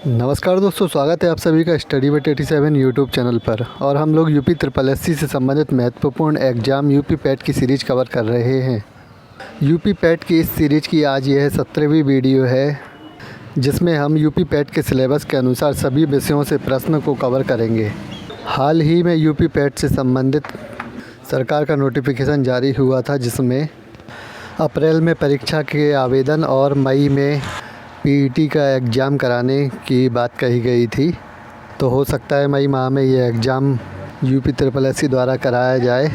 नमस्कार दोस्तों, स्वागत है आप सभी का स्टडी विद 87 यूट्यूब चैनल पर। और हम लोग यूपी SSSC से संबंधित महत्वपूर्ण एग्ज़ाम यूपी पैट की सीरीज़ कवर कर रहे हैं। यूपी पैट की इस सीरीज़ की आज यह 17वीं वीडियो है, जिसमें हम यूपी पैट के सिलेबस के अनुसार सभी विषयों से प्रश्न को कवर करेंगे। हाल ही में यूपी पैट से संबंधित सरकार का नोटिफिकेशन जारी हुआ था, जिसमें अप्रैल में परीक्षा के आवेदन और मई में पीईटी का एग्ज़ाम कराने की बात कही गई थी। तो हो सकता है मई माह में ये एग्ज़ाम यूपी SSSC द्वारा कराया जाए।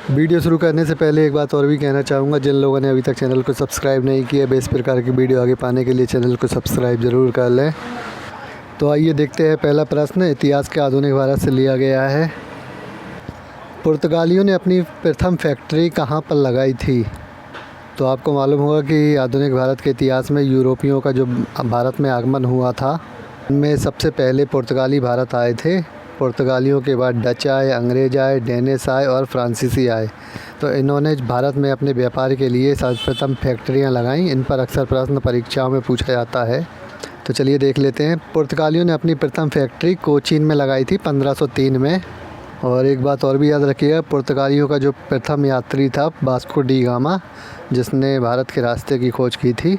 वीडियो शुरू करने से पहले एक बात और भी कहना चाहूँगा, जिन लोगों ने अभी तक चैनल को सब्सक्राइब नहीं किया, इस प्रकार की वीडियो आगे पाने के लिए चैनल को सब्सक्राइब ज़रूर कर लें। तो आइए देखते हैं पहला प्रश्न। इतिहास के आधुनिक भारत से लिया गया है। पुर्तगालियों ने अपनी प्रथम फैक्ट्री कहाँ पर लगाई थी? तो आपको मालूम होगा कि आधुनिक भारत के इतिहास में यूरोपियों का जो भारत में आगमन हुआ था, उनमें सबसे पहले पुर्तगाली भारत आए थे। पुर्तगालियों के बाद डच आए, अंग्रेज़ आए, डेनिश आए और फ्रांसीसी आए। तो इन्होंने भारत में अपने व्यापार के लिए सर्वप्रथम फैक्ट्रियाँ लगाईं। इन पर अक्सर प्रश्न परीक्षाओं में पूछा जाता है। तो चलिए देख लेते हैं। पुर्तगालियों ने अपनी प्रथम फैक्ट्री कोचीन में लगाई थी 1503 में। और एक बात और भी याद रखिएगा, पुर्तगालियों का जो प्रथम यात्री था वास्को डी गामा, जिसने भारत के रास्ते की खोज की थी।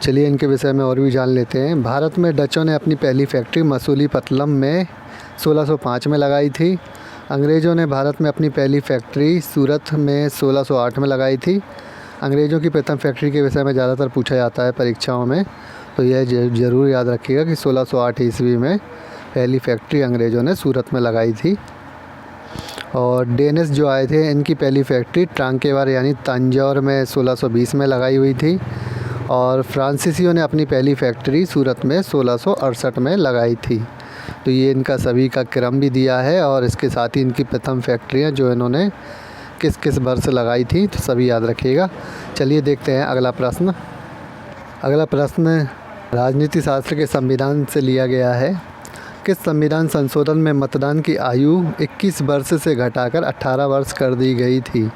चलिए इनके विषय में और भी जान लेते हैं। भारत में डचों ने अपनी पहली फैक्ट्री मसूलीपट्टनम में 1605 में लगाई थी। अंग्रेज़ों ने भारत में अपनी पहली फैक्ट्री सूरत में 1608 में लगाई थी। अंग्रेज़ों की प्रथम फैक्ट्री के विषय में ज़्यादातर पूछा जाता है परीक्षाओं में, तो यह ज़रूर याद रखिएगा कि 1608 ईस्वी में पहली फैक्ट्री अंग्रेज़ों ने सूरत में लगाई थी। और डेनिश जो आए थे, इनकी पहली फैक्ट्री ट्रांकेवर यानी तंजौर में 1620 में लगाई हुई थी। और फ्रांसीसियों ने अपनी पहली फैक्ट्री सूरत में 1668 में लगाई थी। तो ये इनका सभी का क्रम भी दिया है, और इसके साथ ही इनकी प्रथम फैक्ट्रियाँ जो इन्होंने किस किस वर्ष लगाई थी, तो सभी याद रखिएगा। चलिए देखते हैं अगला प्रश्न। अगला प्रश्न राजनीति शास्त्र के संविधान से लिया गया है। किस संविधान संशोधन में मतदान की आयु 21 वर्ष से घटाकर 18 वर्ष कर दी गई थी?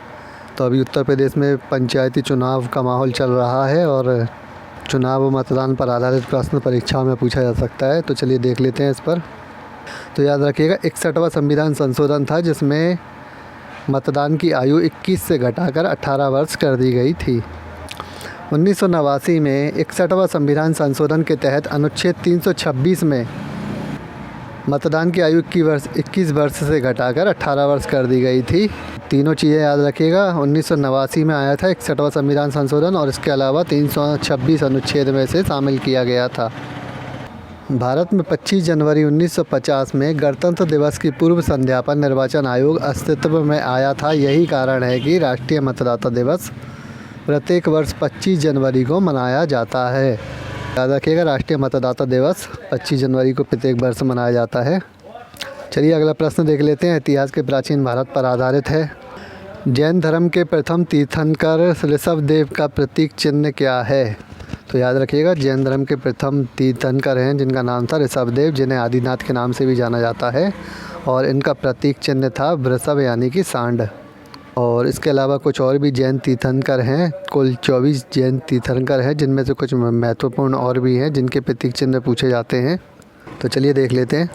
तो अभी उत्तर प्रदेश में पंचायती चुनाव का माहौल चल रहा है, और चुनाव व मतदान पर आधारित प्रश्न परीक्षाओं में पूछा जा सकता है। तो चलिए देख लेते हैं इस पर। तो याद रखिएगा 61वां संविधान संशोधन था, जिसमें मतदान की आयु 21 से घटाकर 18 वर्ष कर दी गई थी। 1989 में 61वां संविधान संशोधन के तहत अनुच्छेद 326 में मतदान की आयु 21 वर्ष से घटाकर 18 वर्ष कर दी गई थी। तीनों चीज़ें याद रखिएगा। 1989 में आया था 61वां संविधान संशोधन, और इसके अलावा 326 अनुच्छेद में से शामिल किया गया था। भारत में 25 जनवरी 1950 में गणतंत्र दिवस की पूर्व संध्या पर निर्वाचन आयोग अस्तित्व में आया था। यही कारण है कि राष्ट्रीय मतदाता दिवस प्रत्येक वर्ष 25 जनवरी को मनाया जाता है। याद रखिएगा, राष्ट्रीय मतदाता दिवस 25 जनवरी को प्रत्येक वर्ष मनाया जाता है। चलिए अगला प्रश्न देख लेते हैं। इतिहास के प्राचीन भारत पर आधारित है। जैन धर्म के प्रथम तीर्थंकर ऋषभदेव का प्रतीक चिन्ह क्या है? तो याद रखिएगा, जैन धर्म के प्रथम तीर्थंकर हैं जिनका नाम था ऋषभदेव, जिन्हें आदिनाथ के नाम से भी जाना जाता है। और इनका प्रतीक चिन्ह था वृषभ यानी कि सांड। और इसके अलावा कुछ और भी जैन तीर्थंकर हैं। कुल 24 जैन तीर्थंकर हैं, जिनमें से कुछ महत्वपूर्ण और भी हैं जिनके प्रतीक चिन्ह पूछे जाते हैं। तो चलिए देख लेते हैं।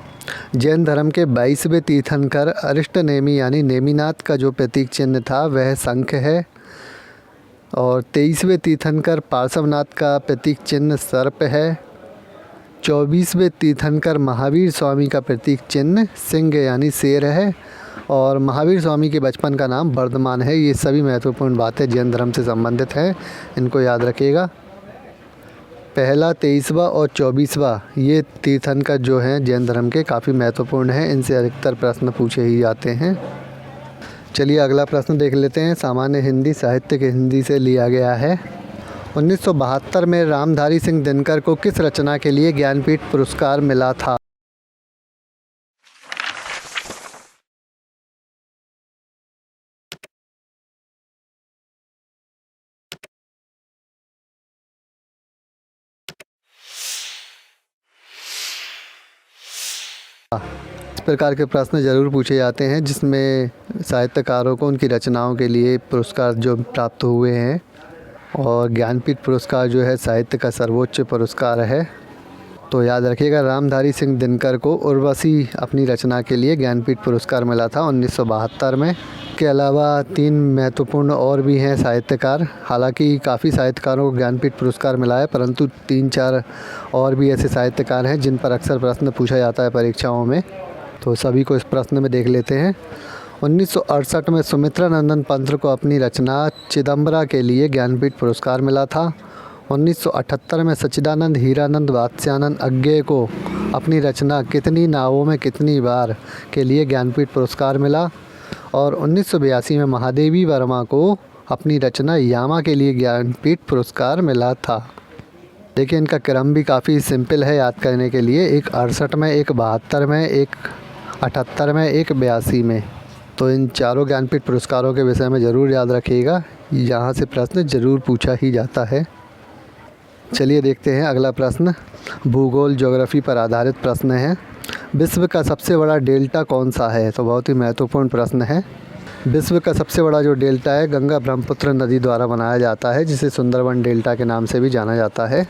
जैन धर्म के 22वें तीर्थंकर अरिष्टनेमी यानी नेमिनाथ का जो प्रतीक चिन्ह था वह शंख है। और 23वें तीर्थंकर पार्श्वनाथ का प्रतीक चिन्ह सर्प है। 24वें तीर्थंकर महावीर स्वामी का प्रतीक चिन्ह सिंह यानी शेर है। और महावीर स्वामी के बचपन का नाम वर्धमान है। ये सभी महत्वपूर्ण बातें जैन धर्म से संबंधित हैं, इनको याद रखिएगा। पहला, 23वां और 24वां ये तीर्थंकर जो हैं जैन धर्म के काफ़ी महत्वपूर्ण हैं। इनसे अधिकतर प्रश्न पूछे ही जाते हैं। चलिए अगला प्रश्न देख लेते हैं। सामान्य हिंदी साहित्य के हिंदी से लिया गया है। 1972 में रामधारी सिंह दिनकर को किस रचना के लिए ज्ञानपीठ पुरस्कार मिला था? इस प्रकार के प्रश्न ज़रूर पूछे जाते हैं, जिसमें साहित्यकारों को उनकी रचनाओं के लिए पुरस्कार जो प्राप्त हुए हैं। और ज्ञानपीठ पुरस्कार जो है साहित्य का सर्वोच्च पुरस्कार है। तो याद रखिएगा रामधारी सिंह दिनकर को उर्वशी अपनी रचना के लिए ज्ञानपीठ पुरस्कार मिला था 1972 में। के अलावा 3 महत्वपूर्ण और भी हैं साहित्यकार। हालांकि काफ़ी साहित्यकारों को ज्ञानपीठ पुरस्कार मिला है, परंतु 3-4 और भी ऐसे साहित्यकार हैं जिन पर अक्सर प्रश्न पूछा जाता है परीक्षाओं में। तो सभी को इस प्रश्न में देख लेते हैं। 1968 में सुमित्रा नंदन पंत को अपनी रचना चिदम्बरा के लिए ज्ञानपीठ पुरस्कार मिला था। 1978 में सच्चिदानंद हीरानंद वात्स्यानंद अज्ञेय को अपनी रचना कितनी नावों में कितनी बार के लिए ज्ञानपीठ पुरस्कार मिला। और 1982 में महादेवी वर्मा को अपनी रचना यामा के लिए ज्ञानपीठ पुरस्कार मिला था। देखिए इनका क्रम भी काफ़ी सिंपल है याद करने के लिए, एक 68 में, एक 72 में, एक 78 में, एक 82 में। तो इन चारों ज्ञानपीठ पुरस्कारों के विषय में ज़रूर याद रखिएगा, यहाँ से प्रश्न ज़रूर पूछा ही जाता है। चलिए देखते हैं अगला प्रश्न। भूगोल ज्योग्राफी पर आधारित प्रश्न है। विश्व का सबसे बड़ा डेल्टा कौन सा है? तो बहुत ही महत्वपूर्ण प्रश्न है। विश्व का सबसे बड़ा जो डेल्टा है गंगा ब्रह्मपुत्र नदी द्वारा बनाया जाता है, जिसे सुंदरवन डेल्टा के नाम से भी जाना जाता है।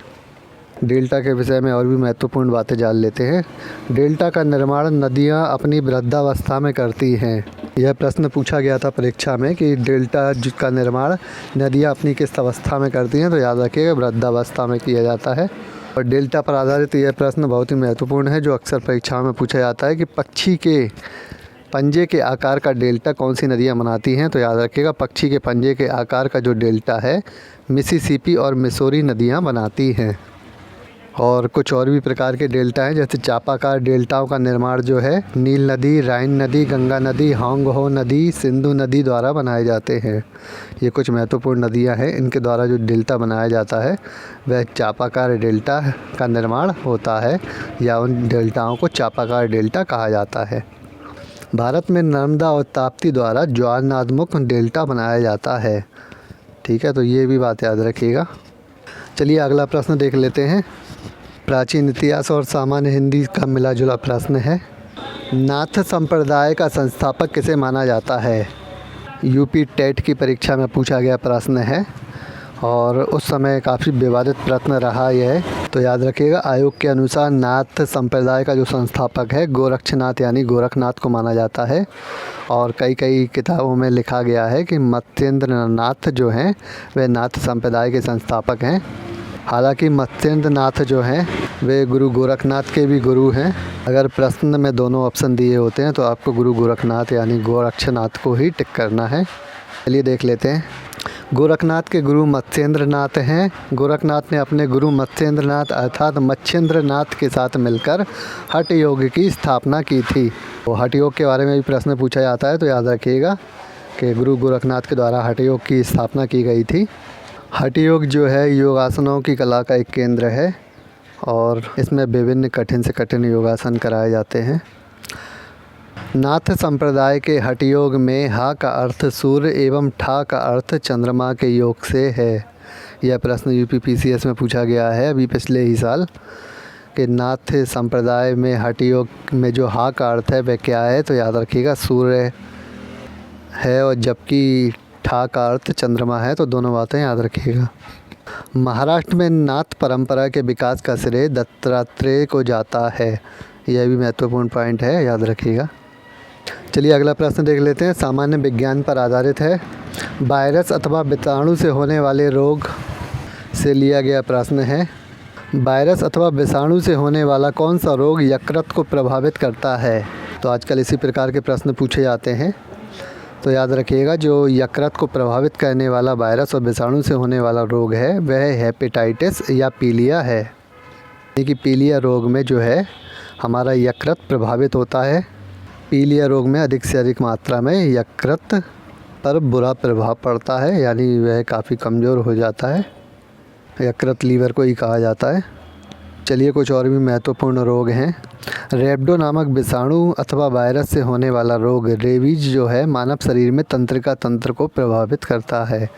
डेल्टा के विषय में और भी महत्वपूर्ण बातें जान लेते हैं। डेल्टा का निर्माण नदियां अपनी वृद्धावस्था में करती हैं। यह प्रश्न पूछा गया था परीक्षा में कि डेल्टा का निर्माण नदियां अपनी किस अवस्था में करती हैं, तो याद रखिएगा वृद्धावस्था में किया जाता है। और डेल्टा पर आधारित यह प्रश्न बहुत ही महत्वपूर्ण है जो अक्सर परीक्षाओं में पूछा जाता है कि पक्षी के पंजे के आकार का डेल्टा कौन सी नदियां बनाती हैं। तो याद रखिएगा पक्षी के पंजे के आकार का जो डेल्टा है मिसिसिपी और मिसौरी नदियां बनाती हैं। और कुछ और भी प्रकार के डेल्टा हैं, जैसे चापाकार डेल्टाओं का निर्माण जो है नील नदी, राइन नदी, गंगा नदी, होंगहो नदी, सिंधु नदी द्वारा बनाए जाते हैं। ये कुछ महत्वपूर्ण नदियां हैं, इनके द्वारा जो डेल्टा बनाया जाता है वह चापाकार डेल्टा का निर्माण होता है, या उन डेल्टाओं को चापाकार डेल्टा कहा जाता है। भारत में नर्मदा और ताप्ती द्वारा ज्वारनादमुख डेल्टा बनाया जाता है। ठीक है, तो ये भी बात याद रखिएगा। चलिए अगला प्रश्न देख लेते हैं। प्राचीन इतिहास और सामान्य हिंदी का मिला जुला प्रश्न है। नाथ संप्रदाय का संस्थापक किसे माना जाता है? यूपी टेट की परीक्षा में पूछा गया प्रश्न है और उस समय काफ़ी विवादित प्रश्न रहा यह। तो याद रखिएगा आयोग के अनुसार नाथ संप्रदाय का जो संस्थापक है गोरक्षनाथ यानी गोरखनाथ को माना जाता है। और कई किताबों में लिखा गया है कि मत्स्येंद्र नाथ जो हैं वे नाथ संप्रदाय के संस्थापक हैं। हालांकि मत्स्येंद्र नाथ जो हैं वे गुरु गोरखनाथ के भी गुरु हैं। अगर प्रश्न में दोनों ऑप्शन दिए होते हैं तो आपको गुरु गोरखनाथ यानी गोरक्षनाथ को ही टिक करना है। चलिए देख लेते हैं। गोरखनाथ के गुरु मत्स्येंद्र नाथ हैं। गोरखनाथ ने अपने गुरु मत्स्येंद्र नाथ अर्थात मच्छेंद्र नाथ के साथ मिलकर हठ योग की स्थापना की थी। तो हठ योग के बारे में भी प्रश्न पूछा जाता है, तो याद रखिएगा कि गुरु गोरखनाथ के द्वारा हठ योग की स्थापना की गई थी। हठ योग जो है योगासनों की कला का एक केंद्र है और इसमें विभिन्न कठिन से कठिन योगासन कराए जाते हैं। नाथ संप्रदाय के हठ योग में हा का अर्थ सूर्य एवं ठा का अर्थ चंद्रमा के योग से है। यह प्रश्न यूपी पीसीएस में पूछा गया है अभी पिछले ही साल कि नाथ संप्रदाय में हठ योग में जो हा का अर्थ है वह क्या है। तो याद रखिएगा सूर्य है और जबकि ठा का अर्थ चंद्रमा है, तो दोनों बातें याद रखिएगा। महाराष्ट्र में नाथ परंपरा के विकास का श्रेय दत्तात्रेय को जाता है। यह भी महत्वपूर्ण पॉइंट है, याद रखिएगा। चलिए अगला प्रश्न देख लेते हैं। सामान्य विज्ञान पर आधारित है। वायरस अथवा विषाणु से होने वाले रोग से लिया गया प्रश्न है। वायरस अथवा विषाणु से होने वाला कौन सा रोग यकृत को प्रभावित करता है? तो आजकल इसी प्रकार के प्रश्न पूछे जाते हैं। तो याद रखिएगा जो यकृत को प्रभावित करने वाला वायरस और विषाणु से होने वाला रोग है वह हेपेटाइटिस या पीलिया है। यानी कि पीलिया रोग में जो है हमारा यकृत प्रभावित होता है। पीलिया रोग में अधिक से अधिक मात्रा में यकृत पर बुरा प्रभाव पड़ता है, यानी वह काफ़ी कमज़ोर हो जाता है। यकृत लीवर को ही कहा जाता है। चलिए कुछ और भी महत्वपूर्ण रोग हैं। रेबडो नामक विषाणु अथवा वायरस से होने वाला रोग रेबीज जो है मानव शरीर में तंत्रिका तंत्र को प्रभावित करता है।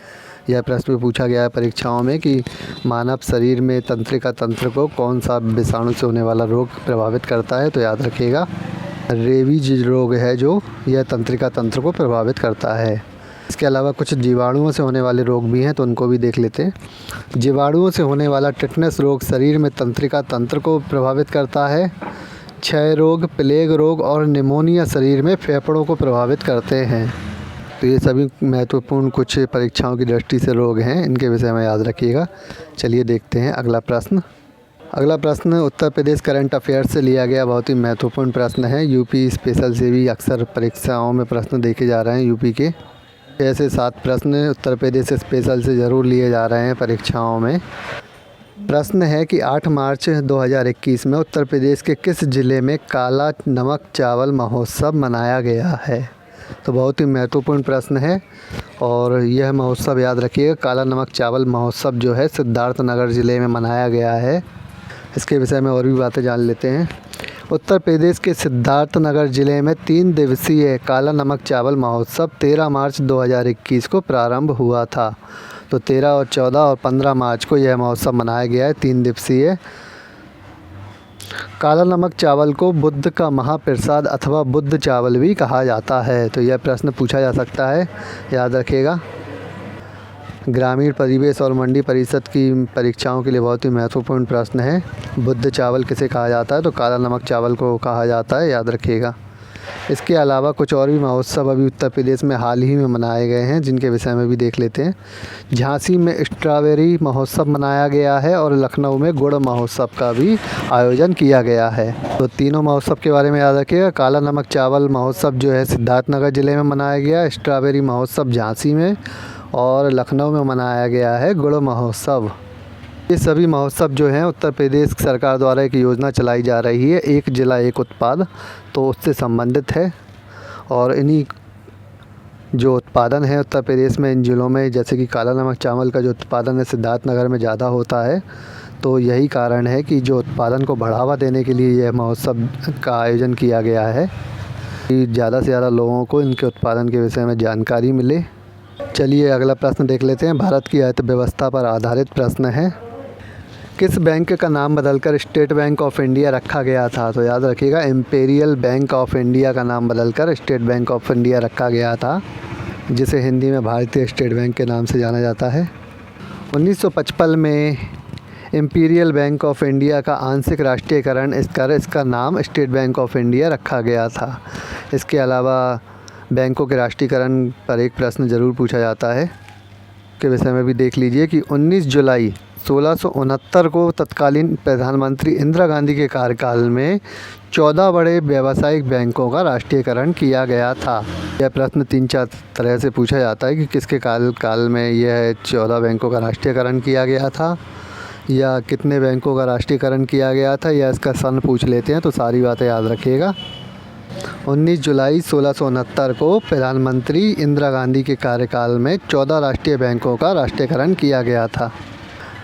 यह प्रश्न पूछा गया है परीक्षाओं में कि मानव शरीर में तंत्रिका तंत्र को कौन सा विषाणु से होने वाला रोग प्रभावित करता है। तो याद रखिएगा रेबीज रोग है जो यह तंत्रिका तंत्र को प्रभावित करता है। इसके अलावा कुछ जीवाणुओं से होने वाले रोग भी हैं, तो उनको भी देख लेते हैं। जीवाणुओं से होने वाला टिटनेस रोग शरीर में तंत्रिका तंत्र को प्रभावित करता है। क्षय रोग, प्लेग रोग और निमोनिया शरीर में फेफड़ों को प्रभावित करते हैं। तो ये सभी महत्वपूर्ण कुछ परीक्षाओं की दृष्टि से रोग हैं, इनके विषय में याद रखिएगा। चलिए देखते हैं अगला प्रश्न। अगला प्रश्न उत्तर प्रदेश करंट अफेयर्स से लिया गया बहुत ही महत्वपूर्ण प्रश्न है। यूपी स्पेशल से भी अक्सर परीक्षाओं में प्रश्न देखे जा रहे हैं यूपी के। 6 से 7 प्रश्न उत्तर प्रदेश स्पेशल से ज़रूर लिए जा रहे हैं परीक्षाओं में। प्रश्न है कि 8 मार्च 2021 में उत्तर प्रदेश के किस ज़िले में काला नमक चावल महोत्सव मनाया गया है? तो बहुत ही महत्वपूर्ण प्रश्न है और यह महोत्सव याद रखिएगा, काला नमक चावल महोत्सव जो है सिद्धार्थनगर ज़िले में मनाया गया है। इसके विषय में और भी बातें जान लेते हैं। उत्तर प्रदेश के सिद्धार्थनगर ज़िले में 3 दिवसीय काला नमक चावल महोत्सव 13 मार्च 2021 को प्रारंभ हुआ था। तो 13 और 14 और 15 मार्च को यह महोत्सव मनाया गया है, 3 दिवसीय। काला नमक चावल को बुद्ध का महाप्रसाद अथवा बुद्ध चावल भी कहा जाता है। तो यह प्रश्न पूछा जा सकता है, याद रखिएगा। ग्रामीण परिवेश और मंडी परिषद की परीक्षाओं के लिए बहुत ही महत्वपूर्ण प्रश्न है। बुद्ध चावल किसे कहा जाता है? तो काला नमक चावल को कहा जाता है, याद रखिएगा। इसके अलावा कुछ और भी महोत्सव अभी उत्तर प्रदेश में हाल ही में मनाए गए हैं, जिनके विषय में भी देख लेते हैं। झांसी में स्ट्रॉबेरी महोत्सव मनाया गया है और लखनऊ में गुड़ महोत्सव का भी आयोजन किया गया है। तो तीनों महोत्सव के बारे में याद रखिएगा। काला नमक चावल महोत्सव जो है सिद्धार्थनगर ज़िले में मनाया गया, स्ट्रॉबेरी महोत्सव झांसी में, और लखनऊ में मनाया गया है गुड़ महोत्सव। ये सभी महोत्सव जो हैं उत्तर प्रदेश सरकार द्वारा एक योजना चलाई जा रही है, एक जिला एक उत्पाद, तो उससे संबंधित है। और इन्हीं जो उत्पादन है उत्तर प्रदेश में इन जिलों में, जैसे कि काला नमक चावल का जो उत्पादन है सिद्धार्थनगर में ज़्यादा होता है, तो यही कारण है कि जो उत्पादन को बढ़ावा देने के लिए यह महोत्सव का आयोजन किया गया है कि ज़्यादा से ज़्यादा लोगों को इनके उत्पादन के विषय में जानकारी मिले। चलिए अगला प्रश्न देख लेते हैं। भारत की अर्थव्यवस्था पर आधारित प्रश्न है। किस बैंक का नाम बदलकर स्टेट बैंक ऑफ इंडिया रखा गया था? तो याद रखिएगा, इम्पीरियल बैंक ऑफ इंडिया का नाम बदलकर स्टेट बैंक ऑफ इंडिया रखा गया था, जिसे हिंदी में भारतीय स्टेट बैंक के नाम से जाना जाता है। 1955 में इम्पीरियल बैंक ऑफ इंडिया का आंशिक राष्ट्रीयकरण कर इसका नाम स्टेट बैंक ऑफ इंडिया रखा गया था। इसके अलावा बैंकों के राष्ट्रीयकरण पर एक प्रश्न ज़रूर पूछा जाता है, के विषय में भी देख लीजिए कि 19 जुलाई 1669 को तत्कालीन प्रधानमंत्री इंदिरा गांधी के कार्यकाल में 14 बड़े व्यावसायिक बैंकों का राष्ट्रीयकरण किया गया था। यह प्रश्न 3-4 तरह से पूछा जाता है कि किसके काल में यह 14 बैंकों का राष्ट्रीयकरण किया गया था, या कितने बैंकों का राष्ट्रीयकरण किया गया था, या इसका सन पूछ लेते हैं, तो सारी बातें याद रखिएगा। 19 जुलाई 1669 को प्रधानमंत्री इंदिरा गांधी के कार्यकाल में 14 राष्ट्रीय बैंकों का राष्ट्रीयकरण किया गया था।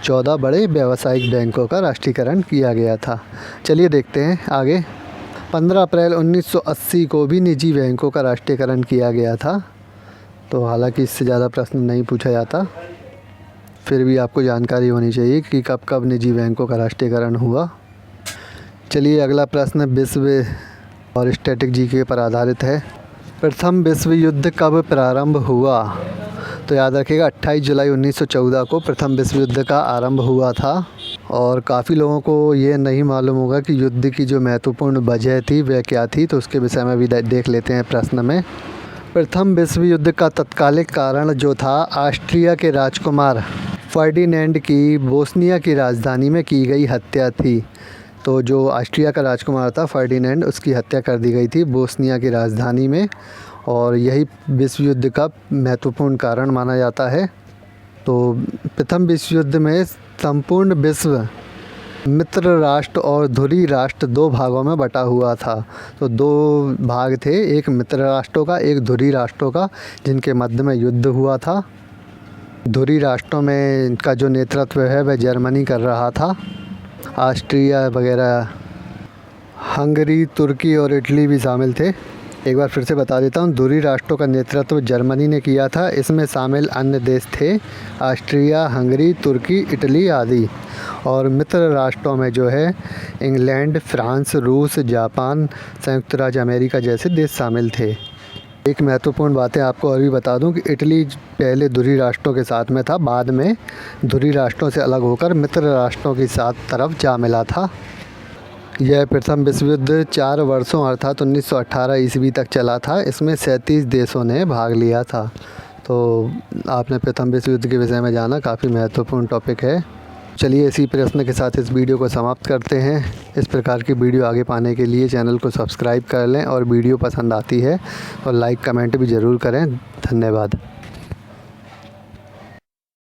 14 बड़े व्यावसायिक बैंकों का राष्ट्रीयकरण किया गया था। चलिए देखते हैं आगे। 15 अप्रैल 1980 को भी निजी बैंकों का राष्ट्रीयकरण किया गया था। तो हालांकि इससे ज़्यादा प्रश्न नहीं पूछा जाता, फिर भी आपको जानकारी होनी चाहिए कि कब कब निजी बैंकों का राष्ट्रीयकरण हुआ। चलिए अगला प्रश्न विश्व और स्टैटिक जीके पर आधारित है। प्रथम विश्व युद्ध कब प्रारंभ हुआ? तो याद रखिएगा 28 जुलाई 1914 को प्रथम विश्व युद्ध का आरंभ हुआ था। और काफ़ी लोगों को ये नहीं मालूम होगा कि युद्ध की जो महत्वपूर्ण वजह थी वह क्या थी, तो उसके विषय में भी देख लेते हैं प्रश्न में। प्रथम विश्व युद्ध का तत्कालिक कारण जो था, ऑस्ट्रिया के राजकुमार फर्डिनेंड की बोस्निया की राजधानी में की गई हत्या थी। तो जो ऑस्ट्रिया का राजकुमार था फर्डिनेंड, उसकी हत्या कर दी गई थी बोस्निया की राजधानी में, और यही विश्व युद्ध का महत्वपूर्ण कारण माना जाता है। तो प्रथम विश्व युद्ध में संपूर्ण विश्व मित्र राष्ट्र और धुरी राष्ट्र 2 भागों में बटा हुआ था। तो 2 भाग थे, एक मित्र राष्ट्रों का, एक धुरी राष्ट्रों का, जिनके मध्य में युद्ध हुआ था। धुरी राष्ट्रों में इनका जो नेतृत्व है वह जर्मनी कर रहा था। ऑस्ट्रिया वगैरह, हंगरी, तुर्की और इटली भी शामिल थे। एक बार फिर से बता देता हूँ, धुरी राष्ट्रों का नेतृत्व जर्मनी ने किया था। इसमें शामिल अन्य देश थे ऑस्ट्रिया, हंगरी, तुर्की, इटली आदि। और मित्र राष्ट्रों में जो है इंग्लैंड, फ्रांस, रूस, जापान, संयुक्त राज्य अमेरिका जैसे देश शामिल थे। एक महत्वपूर्ण बातें आपको और भी बता दूं कि इटली पहले धुरी राष्ट्रों के साथ में था, बाद में धुरी राष्ट्रों से अलग होकर मित्र राष्ट्रों के साथ तरफ जा मिला था। यह प्रथम विश्व युद्ध 4 वर्षों अर्थात 1918 ईस्वी तक चला था। इसमें 37 देशों ने भाग लिया था। तो आपने प्रथम विश्व युद्ध के विषय में जाना, काफ़ी महत्वपूर्ण टॉपिक है। चलिए इसी प्रश्न के साथ इस वीडियो को समाप्त करते हैं। इस प्रकार की वीडियो आगे पाने के लिए चैनल को सब्सक्राइब कर लें और वीडियो पसंद आती है और लाइक कमेंट भी ज़रूर करें। धन्यवाद।